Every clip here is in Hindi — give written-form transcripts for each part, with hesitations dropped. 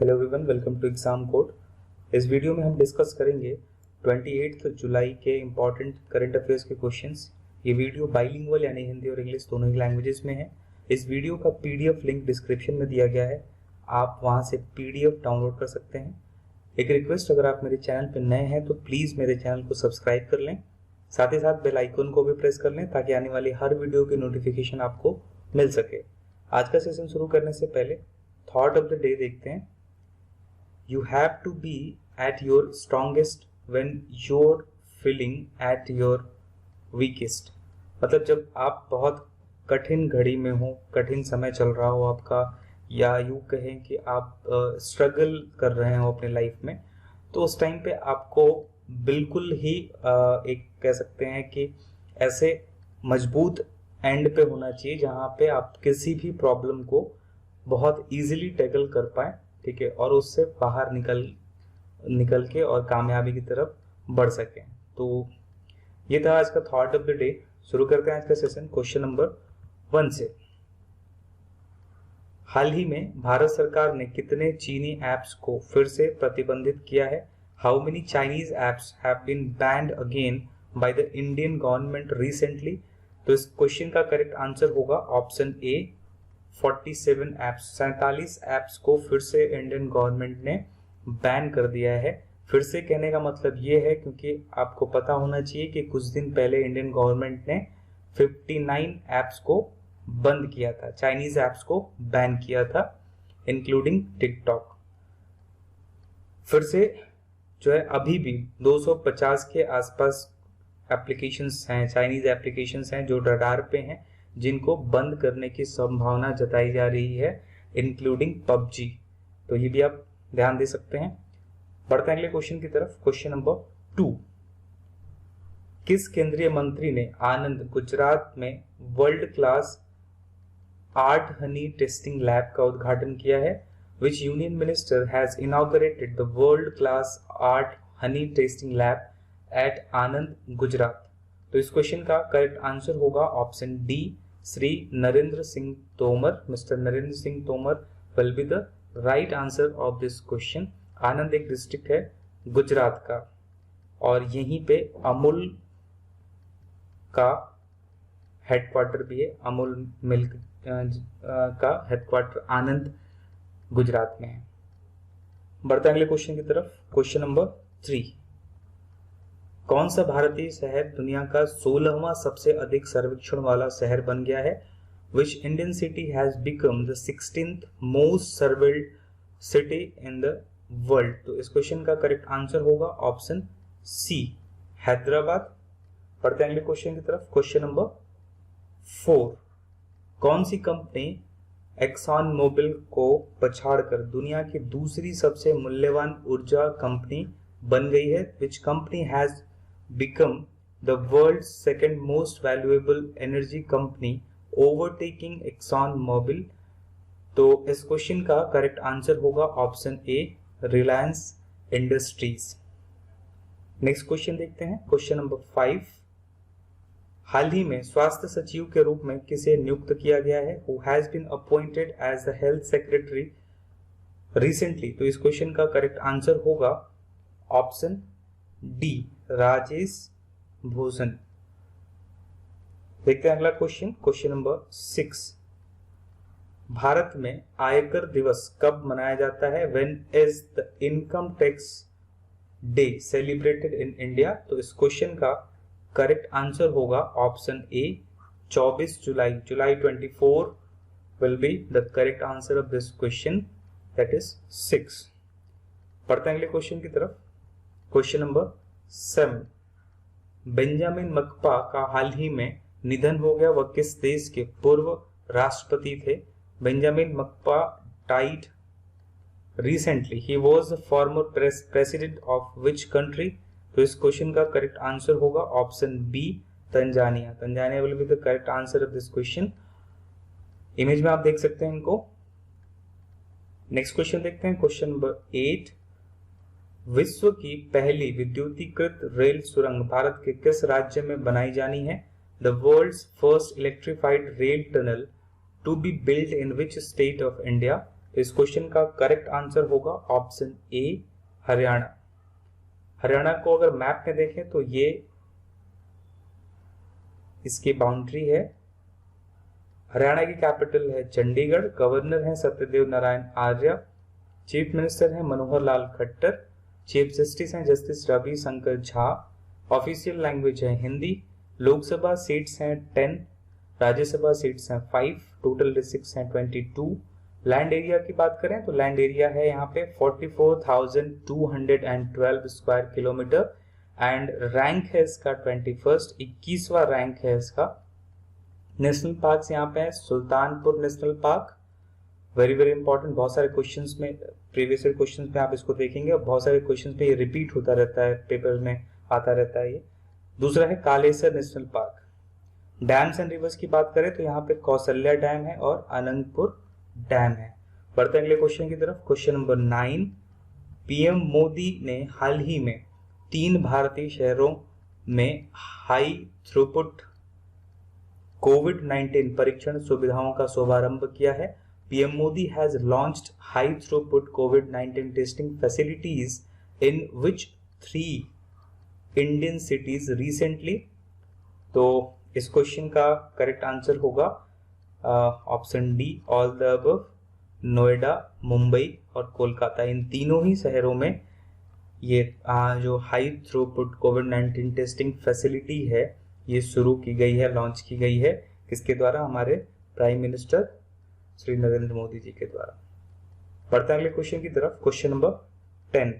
Hello everyone, welcome to exam code. इस वीडियो में हम डिस्कस करेंगे 28 जुलाई के इम्पॉर्टेंट करंट अफेयर्स के क्वेश्चंस। ये वीडियो बाइलिंगुअल यानी हिंदी और इंग्लिश दोनों ही लैंग्वेजेस में है। इस वीडियो का पीडीएफ लिंक डिस्क्रिप्शन में दिया गया है, आप वहां से पीडीएफ डाउनलोड कर सकते हैं। एक रिक्वेस्ट, अगर आप मेरे चैनल पर नए हैं तो प्लीज़ मेरे चैनल को सब्सक्राइब कर लें, साथ ही साथ बेल आइकन को भी प्रेस कर लें ताकि आने वाली हर वीडियो की नोटिफिकेशन आपको मिल सके। आज का सेशन शुरू करने से पहले थॉट ऑफ द डे देखते हैं। You have to be at your strongest when you're feeling at your weakest। मतलब जब आप बहुत कठिन घड़ी में हो, कठिन समय चल रहा हो आपका, या यूँ कहें कि आप स्ट्रगल कर रहे हो अपने लाइफ में, तो उस टाइम पे आपको बिल्कुल ही एक कह सकते हैं कि ऐसे मजबूत एंड पे होना चाहिए जहाँ पे आप किसी भी प्रॉब्लम को बहुत इजीली टैकल कर पाए, ठीक है, और उससे बाहर निकल के और कामयाबी की तरफ बढ़ सकें। तो ये था आज का थॉट ऑफ द डे। शुरू करते हैं आज का सेशन क्वेश्चन नंबर 1 से। हाल ही में भारत सरकार ने कितने चीनी ऐप्स को फिर से प्रतिबंधित किया है? How many Chinese apps have been banned again by the Indian government recently? तो इस क्वेश्चन का करेक्ट आंसर होगा ऑप्शन ए 47 ऐप्स। 47 ऐप्स को फिर से इंडियन गवर्नमेंट ने बैन कर दिया है। फिर से कहने का मतलब ये है क्योंकि आपको पता होना चाहिए कि कुछ दिन पहले इंडियन गवर्नमेंट ने 59 ऐप्स को बंद किया था, चाइनीज ऐप्स को बैन किया था, इंक्लूडिंग टिकटॉक। फिर से जो है अभी भी 250 के आसपास एप्लीकेशंस हैं, चाइनीज एप्लीकेशंस हैं जो रडार पे हैं, जिनको बंद करने की संभावना जताई जा रही है, इंक्लूडिंग पबजी। तो ये भी आप ध्यान दे सकते हैं। बढ़ते हैं अगले क्वेश्चन की तरफ। Question number 2। किस केंद्रीय मंत्री ने आनंद गुजरात में world class art honey testing lab का उद्घाटन किया है? Which union minister has inaugurated the world class art honey testing lab at Anand Gujarat? तो इस क्वेश्चन का करेक्ट आंसर होगा option D, Shri Narendra Singh Tomar. Mister Narendra Singh Tomar will be the right answer of this question. Anand एक डिस्ट्रिक्ट है गुजरात का, और यहीं पे अमूल का हेडक्वार्टर भी है। अमूल मिल्क का हेडक्वार्टर आनंद गुजरात में है। बढ़ते अगले क्वेश्चन की तरफ। Question number 3। कौन सा भारतीय शहर दुनिया का 16वां सबसे अधिक सर्वेक्षण वाला शहर बन गया है? Which Indian city has become the 16th most surveilled city in the world? तो इस क्वेश्चन का करेक्ट आंसर होगा ऑप्शन सी, हैदराबाद। पढ़ते हैं अगले क्वेश्चन की तरफ। Question number 4। कौन सी कंपनी एक्सॉन मोबिल को पछाड़कर दुनिया की दूसरी सबसे मूल्यवान ऊर्जा कंपनी बन गई है? Which company has become the world's second most valuable energy company, overtaking Exxon Mobil? तो इस क्वेश्चन का करेक्ट आंसर होगा ऑप्शन ए, रिलायंस इंडस्ट्रीज। नेक्स्ट क्वेश्चन देखते हैं। Question number 5। हाल ही में स्वास्थ्य सचिव के रूप में किसे नियुक्त किया गया है? Who has been appointed as the health secretary recently? तो इस क्वेश्चन का करेक्ट आंसर होगा ऑप्शन डी, राजेश भूषण। देखते हैं अगला क्वेश्चन। Question number 6। भारत में आयकर दिवस कब मनाया जाता है? When is the income tax day celebrated in India? तो इस क्वेश्चन का करेक्ट आंसर होगा option A, 24 July. July 24 will be the correct answer of this question, that is 6। पढ़ते हैं अगले क्वेश्चन की तरफ। Question number 7। बेंजामिन मकपा का हाल ही में निधन हो गया, वह किस देश के पूर्व राष्ट्रपति थे? Benjamin Mkapa died recently, he was the former president of which country? तो इस क्वेश्चन का करेक्ट आंसर होगा option B, Tanzania. Tanzania will be the correct answer of this question. Image में आप देख सकते हैं इनको। नेक्स्ट क्वेश्चन देखते हैं। Question number 8। विश्व की पहली विद्युतीकृत रेल सुरंग भारत के किस राज्य में बनाई जानी है? The world's first electrified rail tunnel to be built in which state of India? इस क्वेश्चन का करेक्ट आंसर होगा ऑप्शन ए हरियाणा। हरियाणा को अगर मैप में देखें तो ये इसकी बाउंड्री है। हरियाणा की कैपिटल है चंडीगढ़, गवर्नर हैं सत्यदेव नारायण आर्य, चीफ मिनिस्टर हैं मनोहर लाल खट्टर, चीफ जस्टिस हैं justice Ravi Shankar Jha, official language है हिंदी, लोकसभा सीट्स हैं 10, राज्यसभा सीट्स हैं 5, टोटल डिस्ट्रिक्ट्स हैं 22। लैंड एरिया की बात करें तो लैंड एरिया है यहाँ पे 44,212 स्क्वायर किलोमीटर एंड रैंक है इसका 21st, 21वां रैंक है इसका। नेशनल पार्क्स यहाँ पे है Sultanpur national park, very very important, बहुत सारे क्वेश्चंस में प्रीवियस क्वेश्चंस में आप इसको देखेंगे और बहुत सारे क्वेश्चंस में ये रिपीट होता रहता है, पेपर में आता रहता है ये। दूसरा है Kalesar national park. Dams and reverse की बात करें तो यहाँ पे कौशल्या डैम है और अनंतपुर डैम है। बढ़ते हैं अगले क्वेश्चन की तरफ। क्वेश्चन नंबर 9, पीएम मोदी ने हाल ही में 3 भारतीय शहरों में हाई थ्रूपुट कोविड-19 परीक्षण सुविधाओं का शुभारंभ किया है। PM Modi has launched high throughput covid testing facilities in which 3 Indian cities recently. तो इस क्वेश्चन का करेक्ट आंसर होगा option D all the above. Noida, Mumbai और कोलकाता, इन तीनों ही शहरों में ये जो हाई थ्रूपुट कोविड-19 टेस्टिंग फैसिलिटी है ये शुरू की गई है, लॉन्च की गई है। किसके द्वारा? हमारे प्राइम मिनिस्टर श्री नरेंद्र मोदी जी के द्वारा। बढ़ते हैं अगले क्वेश्चन की तरफ। क्वेश्चन नंबर 10,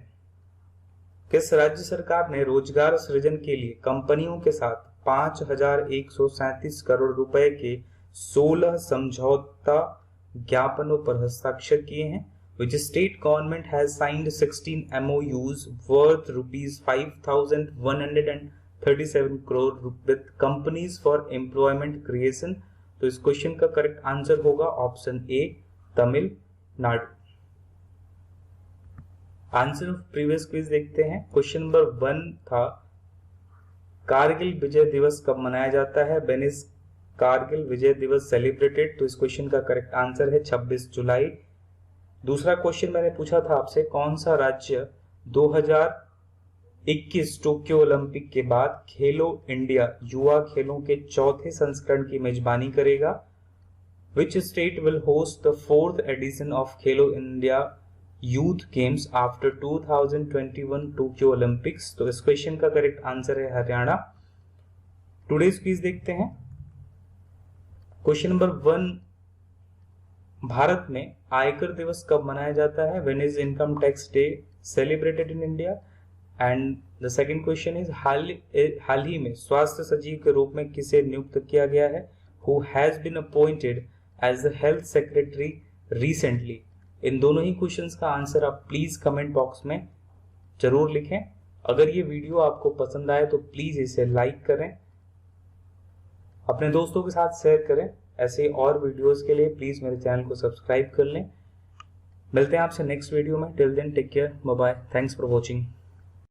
किस राज्य सरकार ने रोजगार सृजन के लिए कंपनियों के साथ 5,137 करोड़ रुपए के 16 समझौता ज्ञापनों पर हस्ताक्षर किए हैं? Which state government has signed 16 MOUs worth rupees 5,137 crore with companies for employment creation? तो इस क्वेश्चन का करेक्ट आंसर होगा option A Tamil Nadu. Answer of previous quiz देखते हैं। क्वेश्चन नंबर 1 था कारगिल विजय दिवस कब मनाया जाता है? व्हेन इज कारगिल विजय दिवस सेलिब्रेटेड? तो इस क्वेश्चन का करेक्ट आंसर है 26 जुलाई। दूसरा क्वेश्चन मैंने पूछा था आपसे, कौन सा राज्य 2021 टोक्यो ओलंपिक के बाद खेलो इंडिया युवा खेलों के चौथे संस्करण की मेजबानी करेगा? Which state will host the 4th edition of Khelo India youth games after 2021 Tokyo Olympics? तो इस क्वेश्चन का करेक्ट आंसर है हरियाणा। टुडेज क्विज देखते हैं। क्वेश्चन नंबर 1, भारत में आयकर दिवस कब मनाया जाता है? When is income tax day celebrated in India? And the second question is हाल ही में स्वास्थ्य सचिव के रूप में किसे नियुक्त किया गया है? Who has been appointed as the health secretary recently? इन दोनों ही क्वेश्चंस का आंसर आप प्लीज कमेंट बॉक्स में जरूर लिखें। अगर ये वीडियो आपको पसंद आए तो प्लीज इसे लाइक करें, अपने दोस्तों के साथ शेयर करें। ऐसे और वीडियोस के लिए प्लीज मेरे चैनल को सब्सक्राइब कर लें। मिलते हैं आपसे नेक्स्ट वीडियो में। Till then take care, bye bye, thanks for watching.